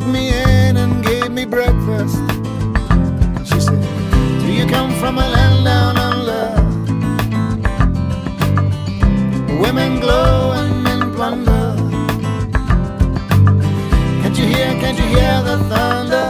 me in and gave me breakfast. She said, do you come from a land down under? Women glow and men plunder. Can't you hear the thunder?